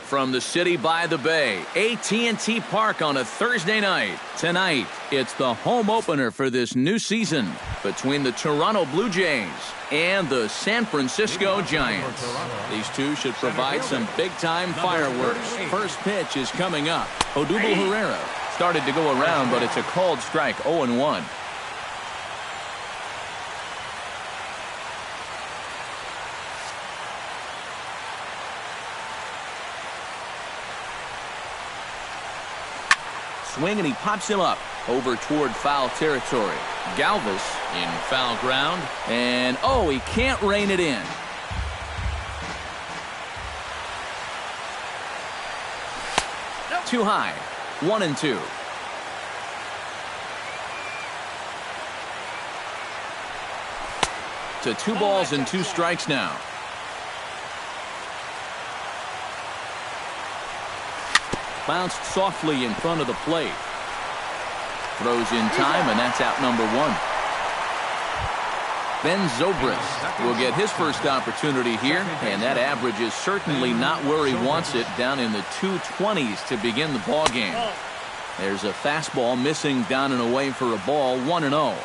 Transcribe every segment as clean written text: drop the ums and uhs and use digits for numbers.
From the city by the bay, AT&T Park on a Thursday night. Tonight, it's the home opener for this new season between the Toronto Blue Jays and the San Francisco Giants. These two should provide some big-time fireworks. First pitch is coming up. Odubel Herrera started to go around, but it's a called strike, 0-1. Swing, and he pops him up over toward foul territory. Galvis in foul ground, and he can't rein it in. Too high. 1-2. To 2 balls and 2 strikes now. Bounced softly in front of the plate. Throws in time, and that's out number 1. Ben Zobrist will get his first opportunity here, and that average is certainly not where he wants it, down in the 220s to begin the ball game. There's a fastball missing down and away for a ball, 1-0.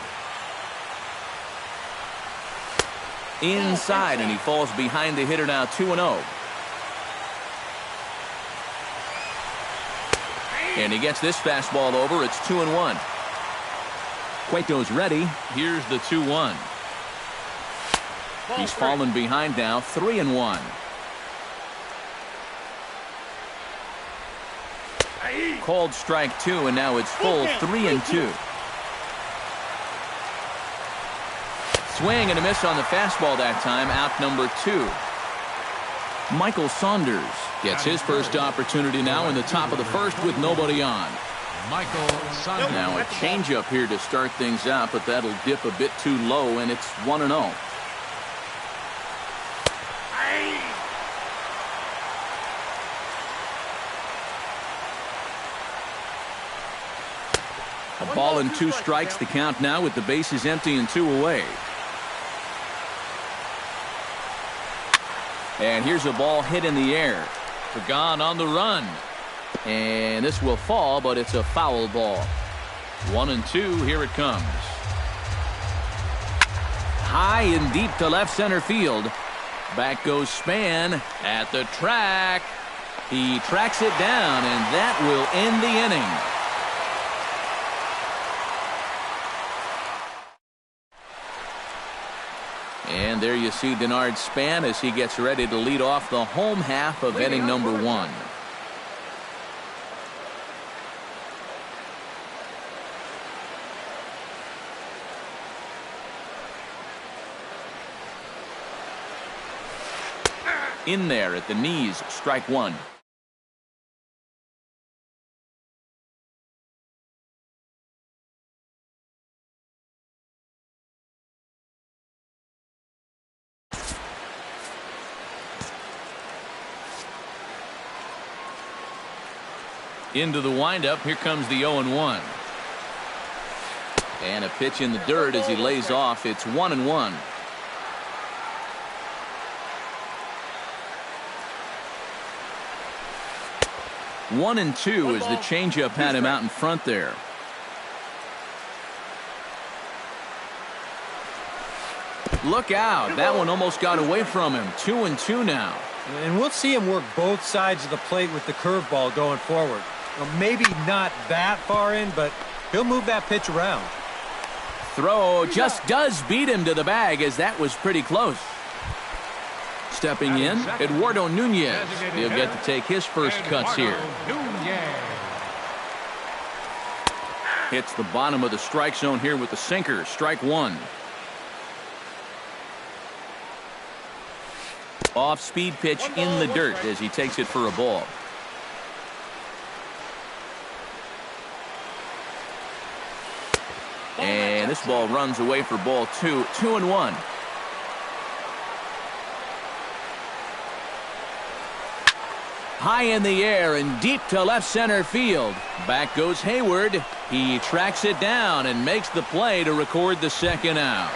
Inside, and he falls behind the hitter now, 2-0. And he gets this fastball over. It's 2-1. Cueto's ready. Here's the 2-1. He's fallen behind now, 3-1. Called strike 2, and now it's full, 3-2. Swing and a miss on the fastball that time, out number 2. Michael Saunders gets his first opportunity now in the top of the first with nobody on. Michael Saunders. Now a changeup here to start things out, but that'll dip a bit too low, and it's 1-0. A ball and 2 strikes, the count now with the bases empty and 2 away. And here's a ball hit in the air. Gone on the run. And this will fall, but it's a foul ball. 1-2, here it comes. High and deep to left center field. Back goes Span at the track. He tracks it down, and that will end the inning. And there you see Denard Span as he gets ready to lead off the home half of inning number 1. In there at the knees, strike 1. Into the windup. Here comes the 0-1. And a pitch in the dirt as he lays off. It's 1-1. One and two as the changeup had him out in front there. Look out. That one almost got away from him. 2-2 now. And we'll see him work both sides of the plate with the curveball going forward. Well, maybe not that far in, but he'll move that pitch around. Throw just does beat him to the bag, as that was pretty close. Stepping in, Eduardo Nunez. He'll get to take his first cuts here. Hits the bottom of the strike zone here with the sinker. Strike 1. Off-speed pitch in the dirt as he takes it for a ball. And this ball runs away for ball 2. 2-1. High in the air and deep to left center field. Back goes Hayward. He tracks it down and makes the play to record the second out.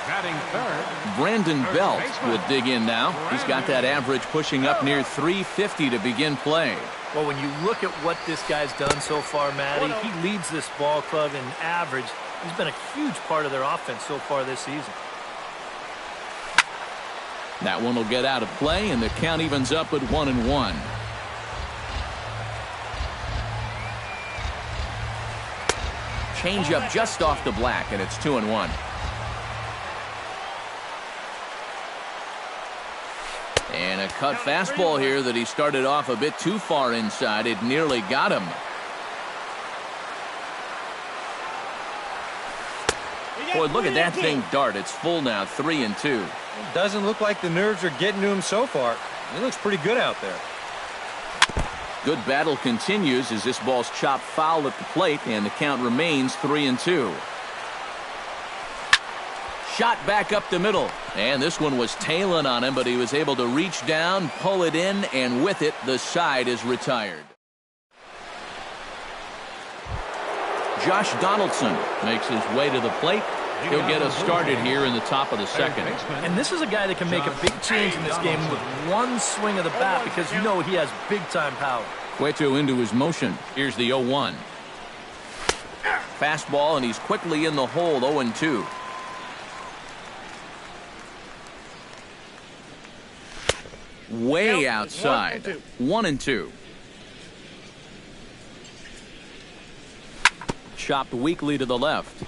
Batting third. Brandon Belt will dig in now. He's got that average pushing up near 350 to begin play. Well, when you look at what this guy's done so far, Matty, he leads this ball club in average. He's been a huge part of their offense so far this season. That one will get out of play, and the count evens up at 1-1. Change up just off the black, and it's 2-1. And a cut fastball here that he started off a bit too far inside. It nearly got him. Boy, look at that thing dart. It's full now, 3-2. It doesn't look like the nerves are getting to him so far. He looks pretty good out there. Good battle continues as this ball's chopped foul at the plate, and the count remains 3-2. Shot back up the middle, and this one was tailing on him, but he was able to reach down, pull it in, and with it, the side is retired. Josh Donaldson makes his way to the plate. He'll get us started here in the top of the second. And this is a guy that can make a big change in this game with one swing of the bat because you know he has big-time power. Cueto into his motion. Here's the 0-1. Fastball, and he's quickly in the hole, 0-2. Way outside, 1-2. Chopped weakly to the left.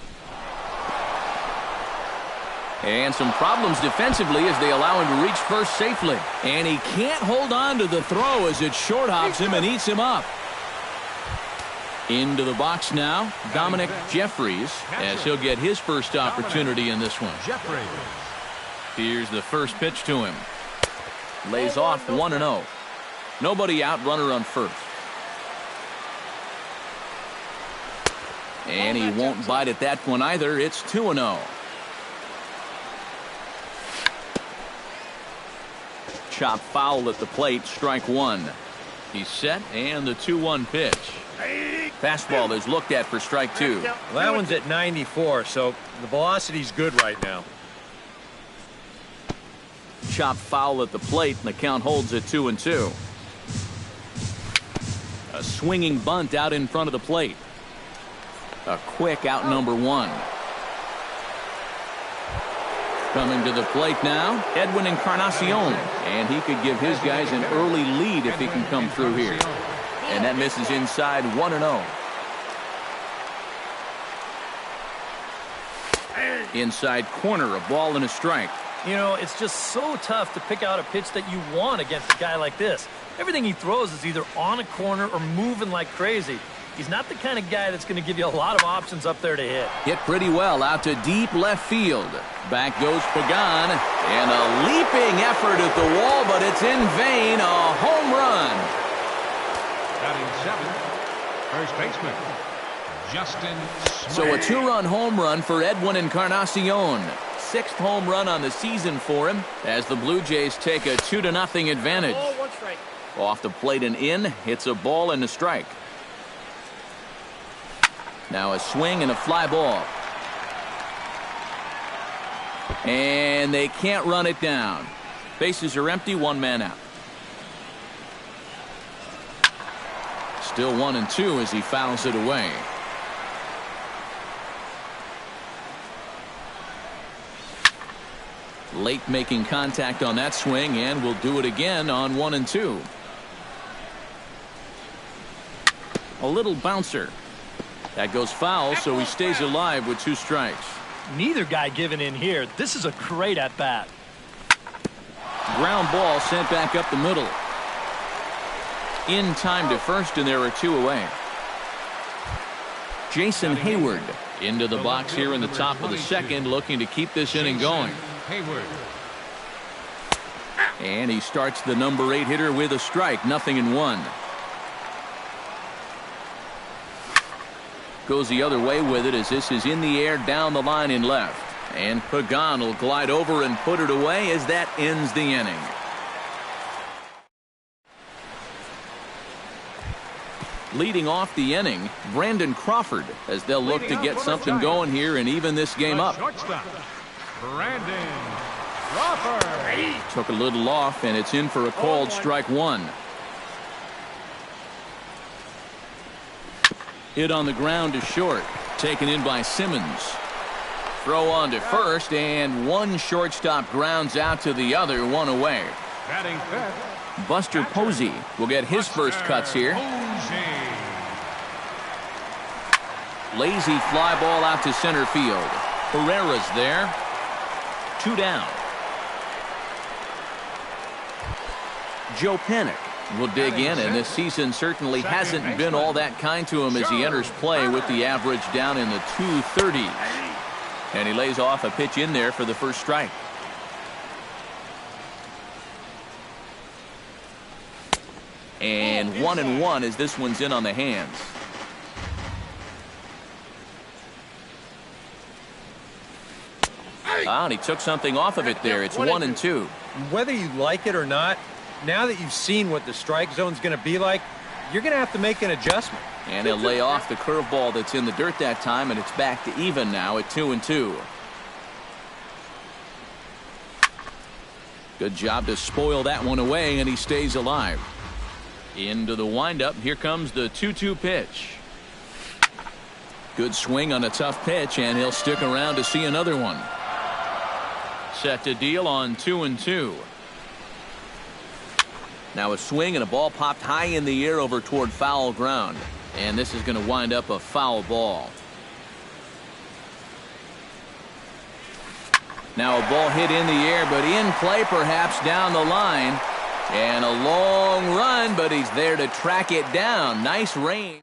And some problems defensively as they allow him to reach first safely. And he can't hold on to the throw as it short hops him and eats him up. Into the box now, Dominic Jeffries, as he'll get his first opportunity in this one. Here's the first pitch to him. Lays off 1-0. Nobody out, runner on first. And he won't bite at that one either. It's 2-0. Chop foul at the plate, strike one. He's set, and the 2-1 pitch. Fastball is looked at for strike two. Well, that one's at 94, so the velocity's good right now. Chop foul at the plate, and the count holds at 2-2. A swinging bunt out in front of the plate. A quick out number one. Coming to the plate now, Edwin Encarnacion. And he could give his guys an early lead if he can come through here. And that misses inside, 1-0. Inside corner, a ball and a strike. You know, it's just so tough to pick out a pitch that you want against a guy like this. Everything he throws is either on a corner or moving like crazy. He's not the kind of guy that's going to give you a lot of options up there to hit. Hit pretty well out to deep left field. Back goes Pagan, and a leaping effort at the wall, but it's in vain. A home run. Batting seventh, first baseman Justin Smith. So a two-run home run for Edwin Encarnacion. Sixth home run on the season for him as the Blue Jays take a 2-0 advantage. Off the plate and in, hits a ball and a strike. Now a swing and a fly ball. And they can't run it down. Bases are empty, one man out. Still 1-2 as he fouls it away. Late making contact on that swing, and will do it again on 1-2. A little bouncer. That goes foul, so he stays alive with two strikes. Neither guy giving in here. This is a great at-bat. Ground ball sent back up the middle. In time to first, and there are two away. Jason Hayward into the box here in the top of the second, looking to keep this inning going. Hayward. And he starts the number 8 hitter with a strike, 0-1. Goes the other way with it as this is in the air down the line in left. And Pagan will glide over and put it away as that ends the inning. Leading off the inning, Brandon Crawford, as they'll look to get something going here and even this game up. Brandon Crawford. Took a little off, and it's in for a called strike one. Hit on the ground to short. Taken in by Simmons. Throw on to first, and one shortstop grounds out to the other, one away. Batting fifth, Buster Posey will get his first cuts here. Lazy fly ball out to center field. Herrera's there. 2 down. Joe Panik will dig in, and this season certainly hasn't been all that kind to him as he enters play with the average down in the 230s. And he lays off a pitch in there for the first strike. And 1-1 as this one's in on the hands. And he took something off of it there. It's 1-2. Whether you like it or not, now that you've seen what the strike zone's going to be like, you're going to have to make an adjustment. And he'll lay off the curveball that's in the dirt that time, and it's back to even now at 2-2. Good job to spoil that one away, and he stays alive. Into the windup. Here comes the 2-2 pitch. Good swing on a tough pitch, and he'll stick around to see another one. Set to deal on 2-2. Now a swing, and a ball popped high in the air over toward foul ground. And this is going to wind up a foul ball. Now a ball hit in the air, but in play perhaps down the line. And a long run, but he's there to track it down. Nice range.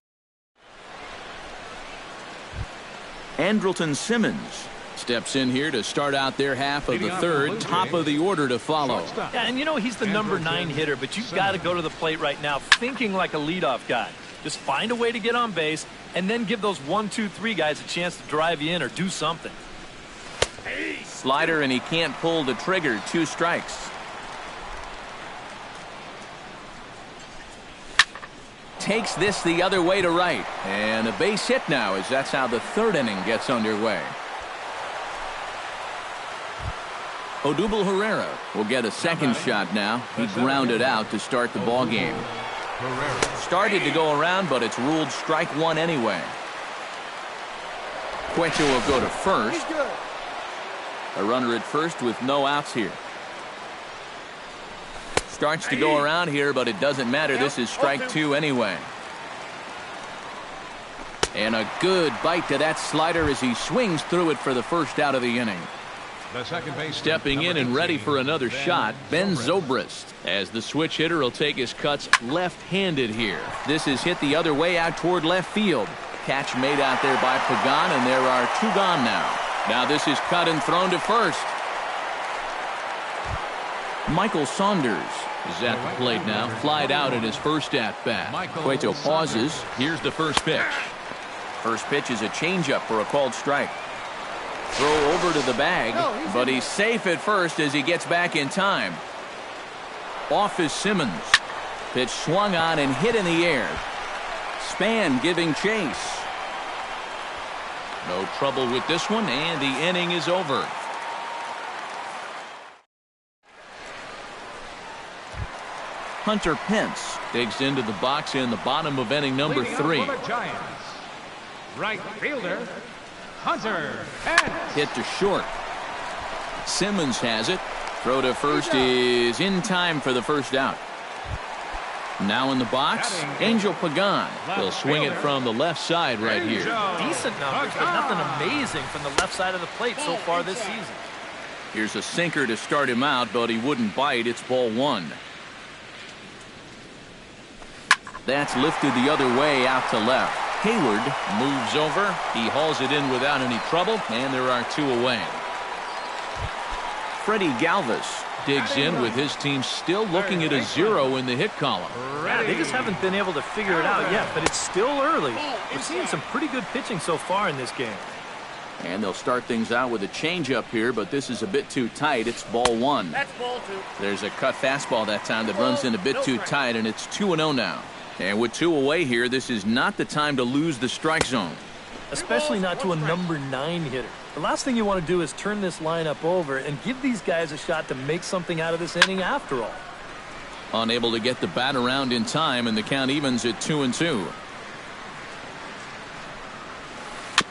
Andrelton Simmons steps in here to start out their half of the third. Top of the order to follow. Yeah, and you know he's the number 9 hitter, but you've got to go to the plate right now thinking like a leadoff guy. Just find a way to get on base, and then give those 1, 2, 3 guys a chance to drive you in or do something. Slider, and he can't pull the trigger. 2 strikes. Takes this the other way to right. And a base hit now, as that's how the third inning gets underway. Odubel Herrera will get a second shot now. He grounded out to start the ball game. Started to go around, but it's ruled strike one anyway. Quecho will go to first. A runner at first with no outs here. Starts to go around here, but it doesn't matter. This is strike 2 anyway. And a good bite to that slider as he swings through it for the first out of the inning. The second base Stepping in and ready for another shot, Ben Zobrist. As the switch hitter will take his cuts left-handed here. This is hit the other way out toward left field. Catch made out there by Pagan, and there are 2 gone now. Now this is cut and thrown to first. Michael Saunders is at the plate now. Flied out at his first at-bat. Cueto pauses. Here's the first pitch. First pitch is a changeup for a called strike. Throw over to the bag, but he's safe at first as he gets back in time. Off is Simmons. Pitch swung on and hit in the air. Span giving chase. No trouble with this one, and the inning is over. Hunter Pence digs into the box in the bottom of inning number 3. Right fielder, Hunter Pence. Hit to short. Simmons has it. Throw to first is in time for the first out. Now in the box, Angel Pagan will swing it from the left side right here. Decent numbers, but nothing amazing from the left side of the plate so far this season. Here's a sinker to start him out, but he wouldn't bite. It's ball 1. That's lifted the other way out to left. Hayward moves over. He hauls it in without any trouble, and there are 2 away. Freddie Galvis digs in with his team still looking at a 0 in the hit column. Yeah, they just haven't been able to figure it out yet, but it's still early. We're seeing some pretty good pitching so far in this game. And they'll start things out with a changeup here, but this is a bit too tight. It's ball 1. That's ball 2. There's a cut fastball that time that runs in a bit too tight, and it's 2-0 now. And with 2 away here, this is not the time to lose the strike zone. especially not to a number 9 hitter. The last thing you want to do is turn this lineup over and give these guys a shot to make something out of this inning after all. Unable to get the bat around in time, and the count evens at 2-2.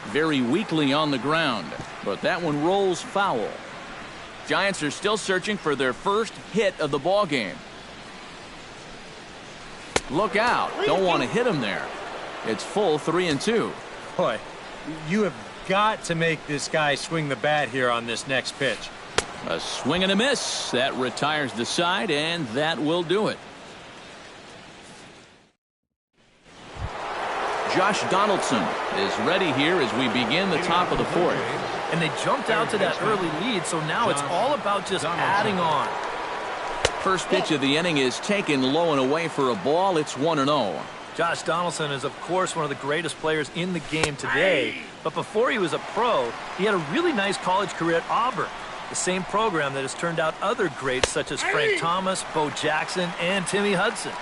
Very weakly on the ground, but that one rolls foul. Giants are still searching for their first hit of the ball game. Look out. Don't want to hit him there. It's full 3-2. Boy, you have got to make this guy swing the bat here on this next pitch. A swing and a miss. That retires the side, and that will do it. Josh Donaldson is ready here as we begin the top of the fourth. And they jumped out to that early lead, so now it's all about just adding on. First pitch of the inning is taken low and away for a ball. It's 1-0. Josh Donaldson is, of course, one of the greatest players in the game today. But before he was a pro, he had a really nice college career at Auburn, the same program that has turned out other greats such as Frank Thomas, Bo Jackson, and Timmy Hudson.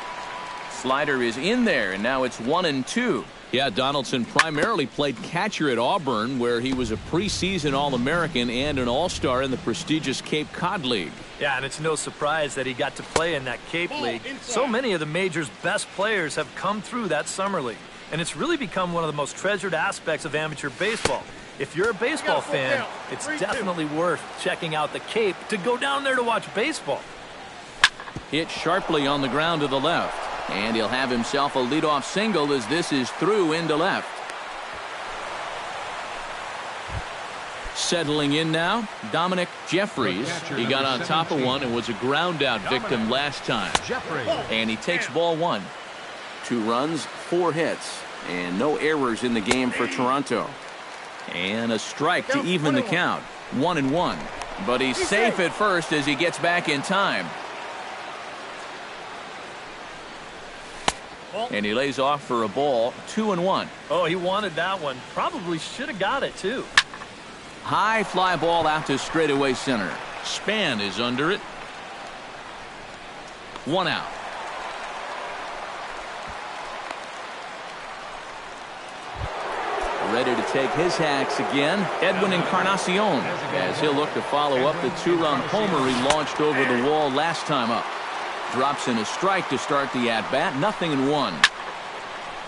Slider is in there, and now it's 1-2. Yeah, Donaldson primarily played catcher at Auburn, where he was a preseason All-American and an All-Star in the prestigious Cape Cod League. Yeah, and it's no surprise that he got to play in that Cape League. So many of the major's best players have come through that summer league, and it's really become one of the most treasured aspects of amateur baseball. If you're a baseball fan, it's definitely worth checking out the Cape to go down there to watch baseball. Hit sharply on the ground to the left. And he'll have himself a leadoff single as this is through into left. Settling in now, Dominic Jeffries. He got on top of one and was a ground out victim last time. And he takes ball one. 2 runs, 4 hits, and no errors in the game for Toronto. And a strike to even the count. 1-1. But he's safe at first as he gets back in time. And he lays off for a ball. 2-1. Oh, he wanted that one. Probably should have got it, too. High fly ball out to straightaway center. Span is under it. 1 out. Ready to take his hacks again, Edwin Encarnacion, as he'll look to follow up the 2-run homer he launched over the wall last time up. Drops in a strike to start the at-bat. 0-1.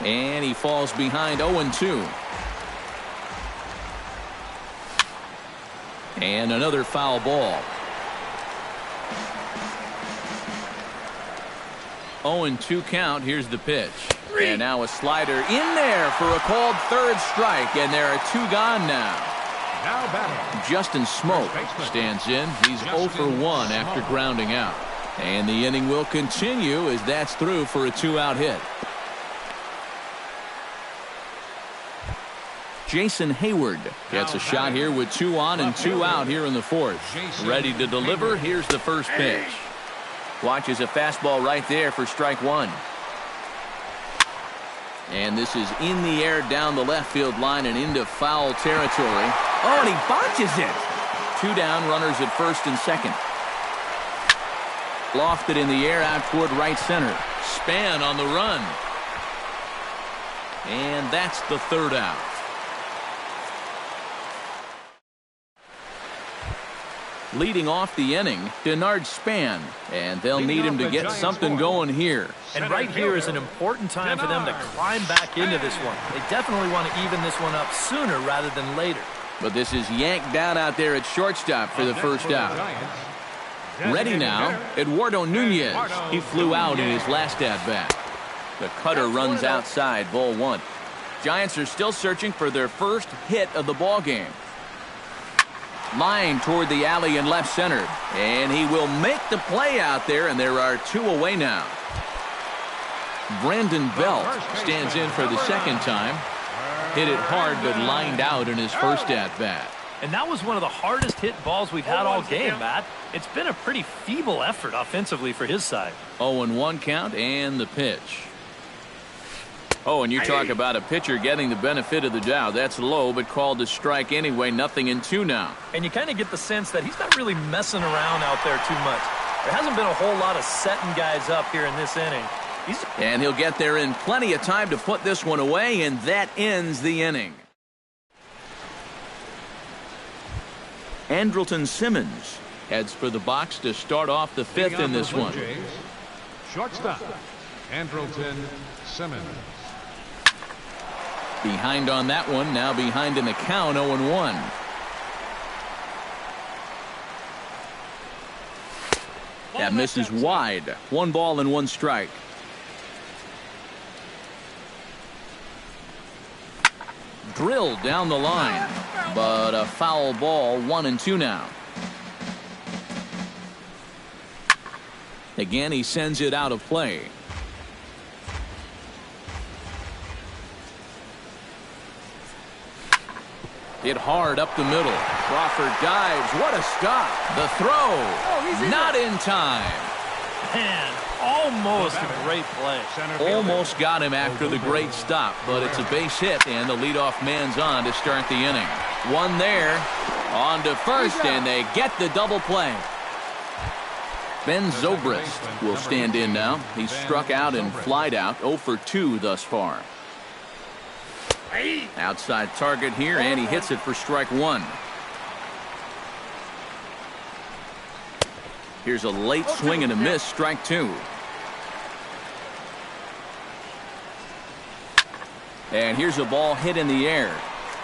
And he falls behind 0-2. And another foul ball. 0-2 count. Here's the pitch. And now a slider in there for a called third strike. And there are 2 gone now. Now batting. Justin Smoke stands in. He's 0 for 1 after grounding out. And the inning will continue as that's through for a 2-out hit. Jason Hayward gets a shot here with 2 on and 2 out here in the fourth. Ready to deliver. Here's the first pitch. Watches a fastball right there for strike 1. And this is in the air down the left field line and into foul territory. Oh, and he botches it. 2 down, runners at first and second. Lofted in the air out toward right center. Span on the run. And that's the 3rd out. Leading off the inning, Denard Span. And they'll need him to get something going here. And right here is an important time for them to climb back into this one. They definitely want to even this one up sooner rather than later. But this is yanked down out there at shortstop for the first out. Ready now, Eduardo Nunez. He flew out in his last at-bat. The cutter runs outside, ball 1. Giants are still searching for their first hit of the ball game. Line toward the alley in left center. And he will make the play out there, and there are 2 away now. Brandon Belt stands in for the second time. Hit it hard, but lined out in his first at-bat. And that was one of the hardest hit balls we've had all game, Matt. It's been a pretty feeble effort offensively for his side. 0-1 count and the pitch. Oh, and you talk about a pitcher getting the benefit of the doubt. That's low, but called a strike anyway. 0-2 now. And you kind of get the sense that he's not really messing around out there too much. There hasn't been a whole lot of setting guys up here in this inning. And he'll get there in plenty of time to put this one away, and that ends the inning. Andrelton Simmons heads for the box to start off the fifth in this one. Shortstop, Andrelton Simmons. Behind on that one, now behind in the count, 0-1. That misses wide. 1 ball and 1 strike. Drilled down the line, but a foul ball, 1-2 now. Again, he sends it out of play. Hit hard up the middle. Crawford dives. What a stop. The throw. Not in time. Man, almost a great play. Almost got him after the great stop, but it's a base hit, and the leadoff man's on to start the inning. One there. On to first, and they get the double play. Ben Zobrist will stand in now. He's struck out and flied out, 0 for 2 thus far. Outside target here, and he hits it for strike 1. Here's a late swing and a miss, strike 2. And here's a ball hit in the air.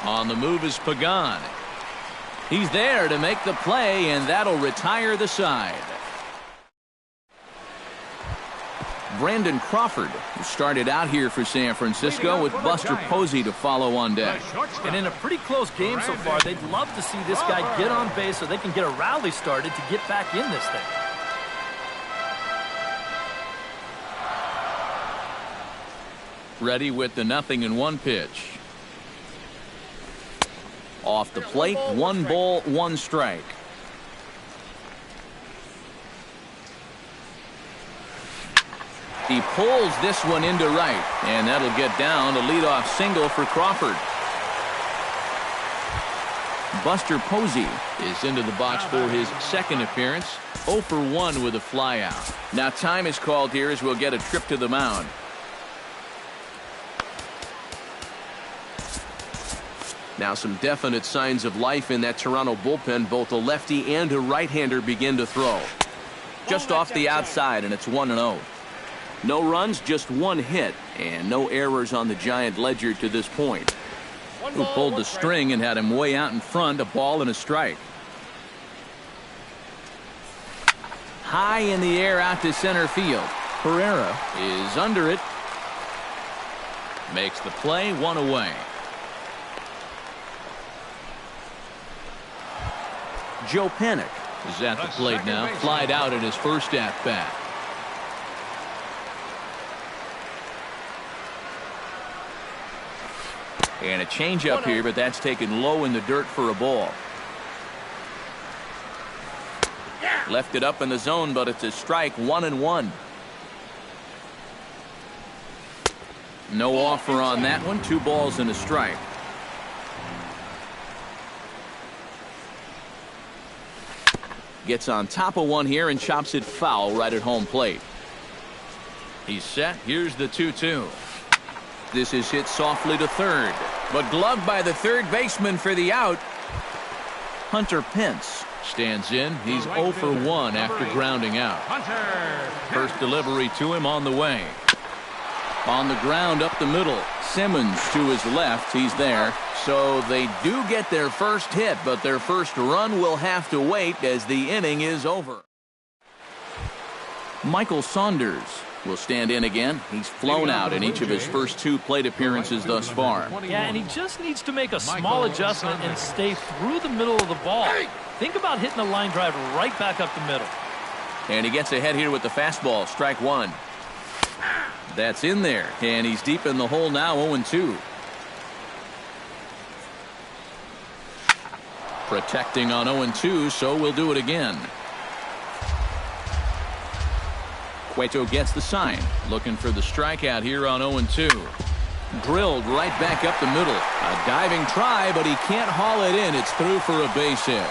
On the move is Pagan. He's there to make the play, and that'll retire the side. Brandon Crawford, who started out here for San Francisco, with Buster Posey to follow on deck. And in a pretty close game so far, they'd love to see this guy get on base so they can get a rally started to get back in this thing. Ready with the 0-1 pitch. Off the plate, 1 ball, 1 strike. He pulls this one into right, and that'll get down. A leadoff single for Crawford. Buster Posey is into the box for his second appearance. 0 for 1 with a flyout. Now time is called here as we'll get a trip to the mound. Now some definite signs of life in that Toronto bullpen. Both a lefty and a right-hander begin to throw. Just off the outside, and it's 1-0. No runs, just 1 hit, and no errors on the Giant ledger to this point. Who pulled the string and had him way out in front, a ball and a strike. High in the air out to center field. Pereira is under it. Makes the play, 1 away. Joe Panik is at the plate now. Flied out at his first at-bat. And a changeup here, but that's taken low in the dirt for a ball. Left it up in the zone, but it's a strike, 1-1. No offer on that one. 2 balls and a strike. Gets on top of one here and chops it foul right at home plate. He's set. Here's the 2-2. This is hit softly to third, but gloved by the third baseman for the out. Hunter Pence stands in. He's 0 for 1 after grounding out. First delivery to him on the way. On the ground up the middle. Simmons to his left. He's there. So they do get their first hit, but their first run will have to wait as the inning is over. Michael Saunders will stand in again. He's flown out in each of his first 2 plate appearances thus far. Yeah, and he just needs to make a small adjustment and stay through the middle of the ball. Think about hitting a line drive right back up the middle. And he gets ahead here with the fastball. Strike 1. That's in there, and he's deep in the hole now, 0-2. Protecting on 0-2, so we'll do it again. Cueto gets the sign, looking for the strikeout here on 0-2. Drilled right back up the middle. A diving try, but he can't haul it in. It's through for a base hit.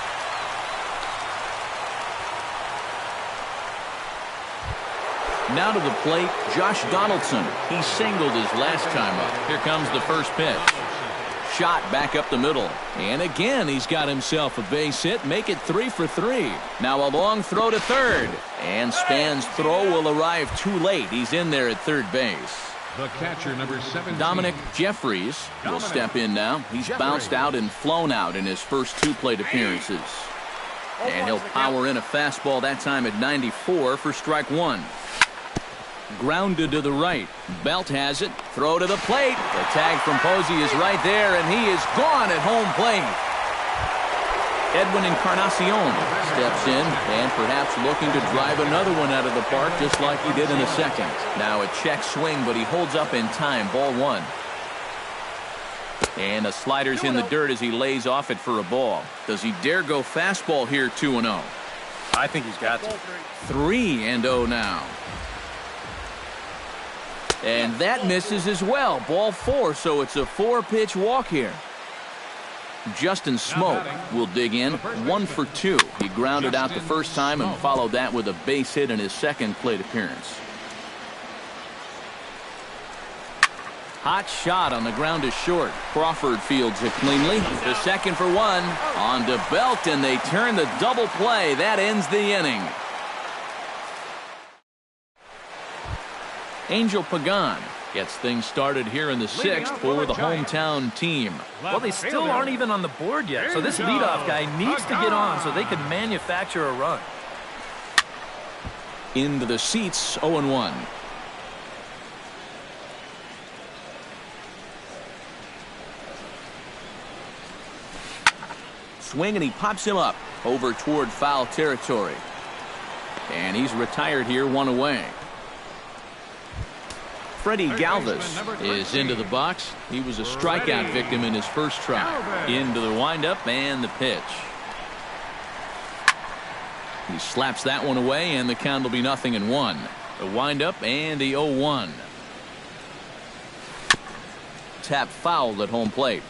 Now to the plate, Josh Donaldson. He singled his last time up. Here comes the first pitch. shot back up the middle. And again, he's got himself a base hit. Make it 3 for 3. Now a long throw to third. And Span's throw will arrive too late. He's in there at third base. The catcher, number 17. Dominic Jeffries will step in now. He's bounced out and flown out in his first 2 plate appearances. And he'll power in a fastball that time at 94 for strike 1. Grounded to the right. Belt has it. Throw to the plate. The tag from Posey is right there, and he is gone at home plate. Edwin Encarnacion steps in and perhaps looking to drive another one out of the park just like he did in the second. Now a check swing, but he holds up in time. Ball 1. And the slider's in the dirt as he lays off it for a ball. Does he dare go fastball here 2-0? I think he's got to. 3-0 now. And that misses as well. Ball 4, so it's a 4-pitch walk here. Justin Smoke will dig in. 1 for 2. He grounded out the first time and followed that with a base hit in his second plate appearance. Hot shot on the ground is short. Crawford fields it cleanly. The second for 1 on to Belt, and they turn the double play. That ends the inning. Angel Pagan gets things started here in the 6th for the hometown team. Well, they still aren't even on the board yet, so this leadoff guy needs to get on so they can manufacture a run. Into the seats, 0-1. Swing, and he pops him up over toward foul territory. And he's retired here, 1 away. Freddie Galvis is into the box. He was a strikeout victim in his first try. Into the windup and the pitch. He slaps that one away, and the count will be 0-1. The windup and the 0-1. Tap fouled at home plate.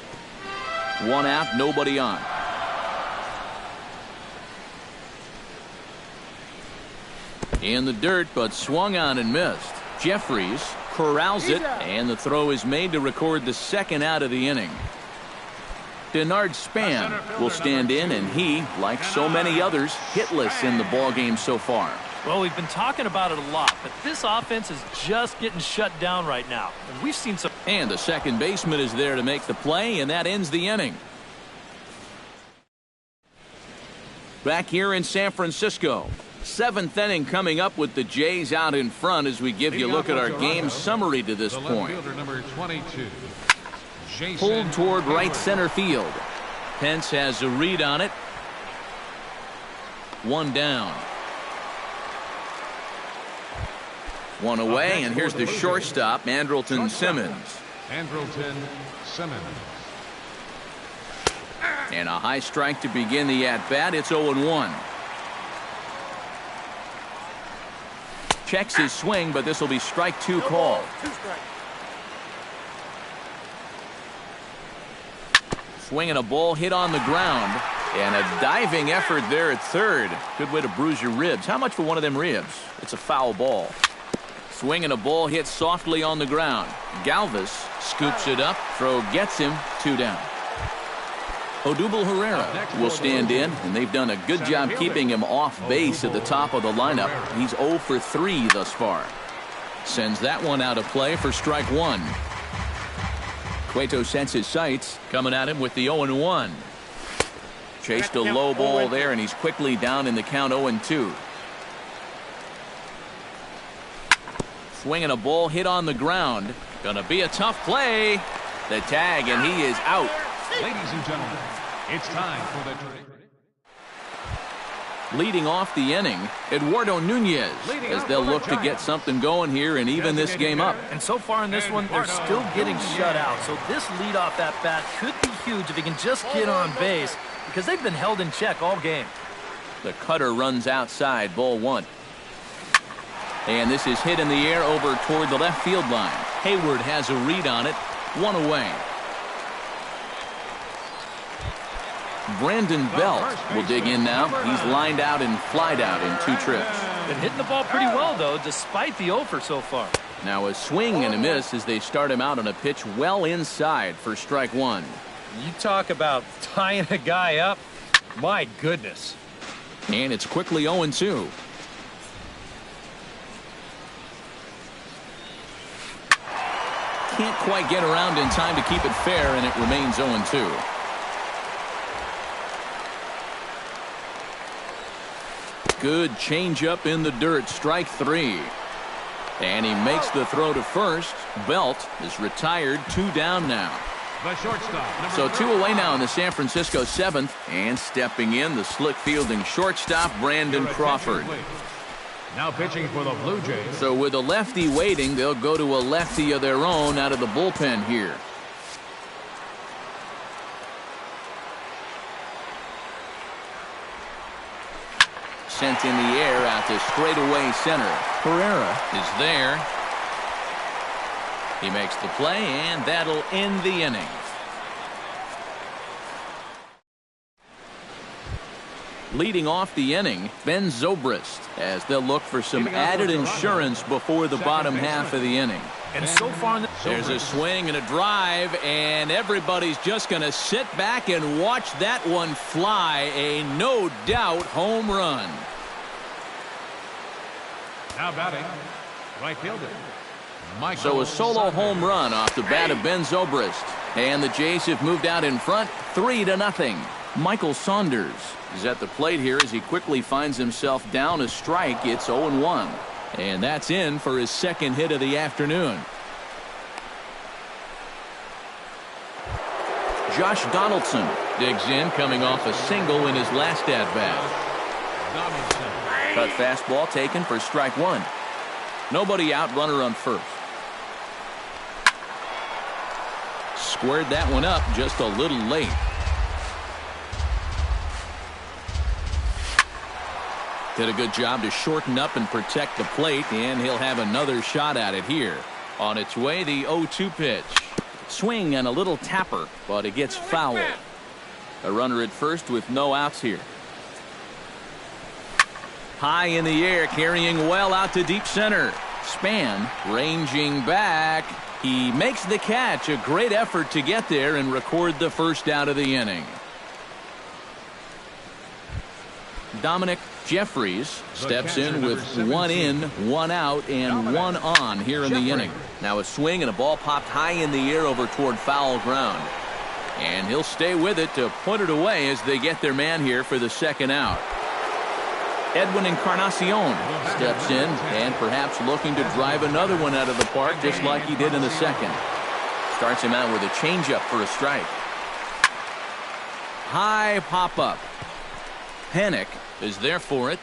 1 out, nobody on. In the dirt, but swung on and missed. Jeffries corrals it, and the throw is made to record the second out of the inning. Denard Span will stand in, and he, like so many others, hitless in the ballgame so far. Well, we've been talking about it a lot, but this offense is just getting shut down right now. And we've seen some... And the second baseman is there to make the play, and that ends the inning. Back here in San Francisco. 7th inning coming up with the Jays out in front as we give you a look at our game summary to this point. Pulled toward right center field. Pence has a read on it. 1 down. 1 away, and here's the shortstop, Andrelton Simmons. And a high strike to begin the at-bat. It's 0-1. Checks his swing, but this will be strike 2 call. Swinging a ball hit on the ground, and a diving effort there at third. Good way to bruise your ribs. How much for one of them ribs? It's a foul ball. Swinging a ball hit softly on the ground. Galvis scoops it up. Throw gets him. 2 down. Odubel Herrera will stand in, and they've done a good job keeping him off base at the top of the lineup. He's 0 for 3 thus far. Sends that one out of play for strike 1. Cueto sets his sights, coming at him with the 0-1. Chased a low ball there, and he's quickly down in the count 0-2. Swinging a ball hit on the ground. Gonna be a tough play. The tag, and he is out. Ladies and gentlemen, it's time for the... Leading off the inning, Eduardo Nunez, as they'll look to get something going here and even this game up. And so far in this one, they're still getting shut out. So this leadoff at bat could be huge if he can just get on base, because they've been held in check all game. The cutter runs outside, ball 1. And this is hit in the air over toward the left field line. Hayward has a read on it, 1 away. Brandon Belt will dig in now. He's lined out and flied out in 2 trips. Been hitting the ball pretty well, though, despite the offer so far. Now a swing and a miss as they start him out on a pitch well inside for strike 1. You talk about tying a guy up. My goodness. And it's quickly 0-2. Can't quite get around in time to keep it fair, and it remains 0-2. Good changeup in the dirt, strike 3. And he makes the throw to first. Belt is retired, 2 down now. The shortstop. So 2 away now in the San Francisco 7th. And stepping in, the slick fielding shortstop, Brandon Crawford. Now pitching for the Blue Jays. So with a lefty waiting, they'll go to a lefty of their own out of the bullpen here. Sent in the air out to straightaway center. Pereira is there. He makes the play, and that'll end the inning. Leading off the inning, Ben Zobrist, as they'll look for some added insurance before the bottom half of the inning. And so far, There's a swing and a drive, and everybody's just going to sit back and watch that one fly. A no-doubt home run. Now batting, right fielder. So a solo home run off the bat of Ben Zobrist. And the Jays have moved out in front, 3-0. Michael Saunders is at the plate here as he quickly finds himself down a strike. It's 0-1. And that's in for his second hit of the afternoon. Josh Donaldson digs in, coming off a single in his last at-bat. Cut fastball taken for strike 1. Nobody out, runner on first. Squared that one up just a little late. Did a good job to shorten up and protect the plate, and he'll have another shot at it here. On its way, the 0-2 pitch. Swing and a little tapper, but it gets foul. A runner at first with no outs here. High in the air, carrying well out to deep center. Span ranging back. He makes the catch. A great effort to get there and record the first out of the inning. Dominic Jeffries steps in with 1 in, 1 out, and 1 on here in the inning. Now a swing and a ball popped high in the air over toward foul ground. And he'll stay with it to put it away as they get their man here for the second out. Edwin Encarnacion steps in and perhaps looking to drive another one out of the park just like he did in the second. Starts him out with a changeup for a strike. High pop-up. Panic is there for it.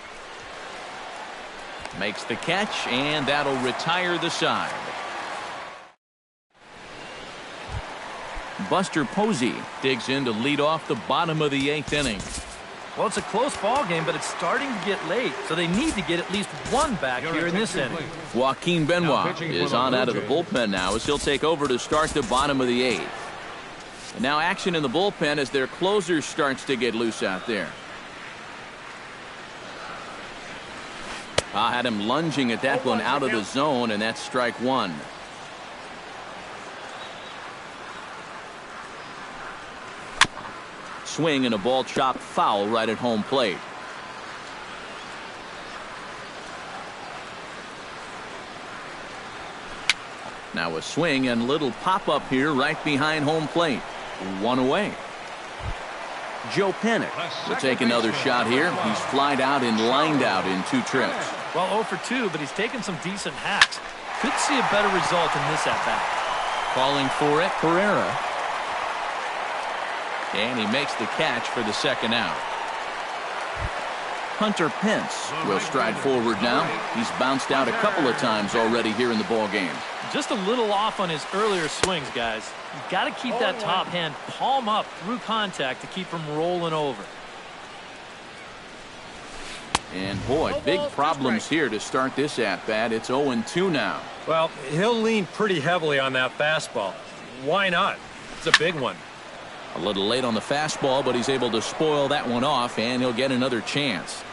Makes the catch, and that'll retire the side. Buster Posey digs in to lead off the bottom of the 8th inning. well, it's a close ball game, but it's starting to get late, so they need to get at least one back here in this inning. Joaquin Benoit is on out of the bullpen now as he'll take over to start the bottom of the 8th. And now action in the bullpen as their closer starts to get loose out there. I had him lunging at that one out of the zone, and that's strike one. Swing and a ball chopped foul right at home plate. Now a swing and little pop-up here right behind home plate. One away. Joe Panic will take another shot here. He's flied out and lined out in 2 trips. Well, 0 for 2, but he's taken some decent hacks. Could see a better result in this at-bat. Calling for it, Pereira. And he makes the catch for the second out. Hunter Pence will stride forward now. He's bounced out a couple of times already here in the ball game. Just a little off on his earlier swings, guys. You've got to keep that top hand palm up through contact to keep from rolling over. And boy, big problems here to start this at-bat. It's 0-2 now. Well, he'll lean pretty heavily on that fastball. Why not? It's a big one. A little late on the fastball, but he's able to spoil that one off, and he'll get another chance.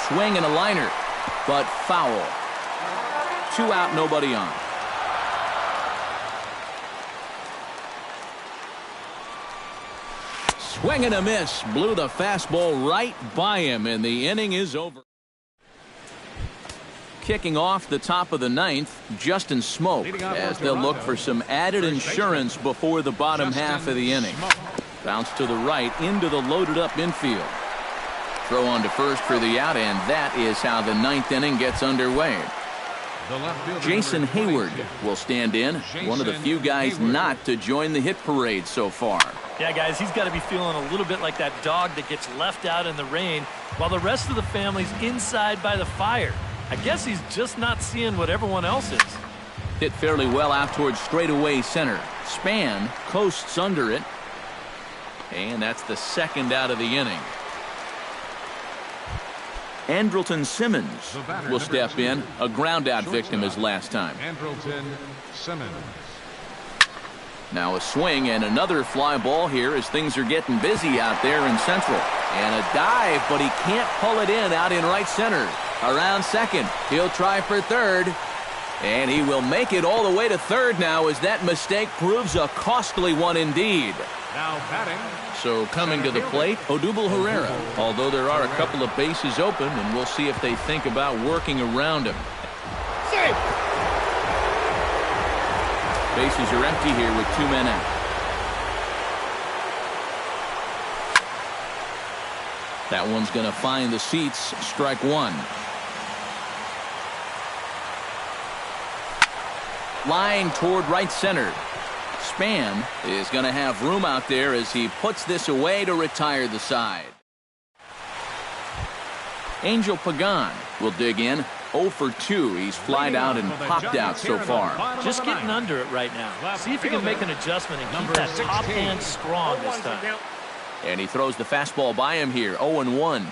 Swing and a liner, but foul. 2 out, nobody on. Swing and a miss. Blew the fastball right by him, and the inning is over. Kicking off the top of the ninth, Justin Smoke, as they'll look for some added insurance before the bottom half of the inning. Bounce to the right into the loaded up infield. Throw on to first for the out, and that is how the ninth inning gets underway. Jason Hayward will stand in, one of the few guys not to join the hit parade so far. Yeah, guys, he's got to be feeling a little bit like that dog that gets left out in the rain while the rest of the family's inside by the fire. I guess he's just not seeing what everyone else is. Hit fairly well out towards straightaway center. Span coasts under it. And that's the second out of the inning. Andrelton Simmons will step in, a ground-out victim as last time. Andrelton Simmons. Now a swing and another fly ball here as things are getting busy out there in Central. And a dive, but he can't pull it in out in right center. Around second, he'll try for third. And he will make it all the way to third now as that mistake proves a costly one indeed. Now batting. So coming to the plate, Odubel Herrera. Although there are a couple of bases open, and we'll see if they think about working around him. Safe. Bases are empty here with 2 men out. That one's going to find the seats. Strike one. Line toward right center. Span is going to have room out there as he puts this away to retire the side. Angel Pagan will dig in. 0 for 2. He's flied out and popped out so far. Just getting under it right now. See if he can make an adjustment and keep that top hand strong this time. And he throws the fastball by him here. 0-1.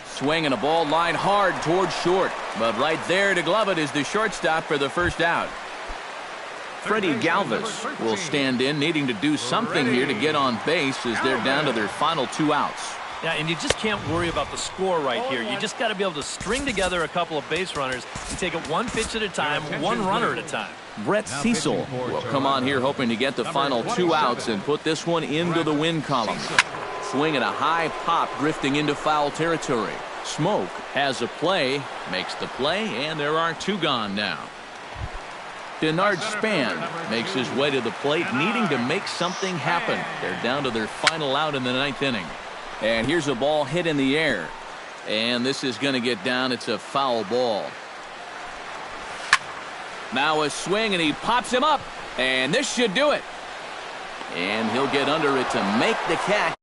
Swing and a ball line hard towards short. But right there to glove it is the shortstop for the first out. Freddie Galvis will stand in, needing to do something here to get on base as they're down to their final 2 outs. Yeah, and you just can't worry about the score right here. You just got to be able to string together a couple of base runners and take it one pitch at a time, one runner at a time. Brett Cecil will come on here hoping to get the final 2 outs and put this one into the win column. Swing and a high pop drifting into foul territory. Smoke has a play, makes the play, and there are 2 gone now. Denard Span makes his way to the plate, needing to make something happen. They're down to their final out in the 9th inning. And here's a ball hit in the air. And this is going to get down. It's a foul ball. Now a swing, and he pops him up. And this should do it. And he'll get under it to make the catch.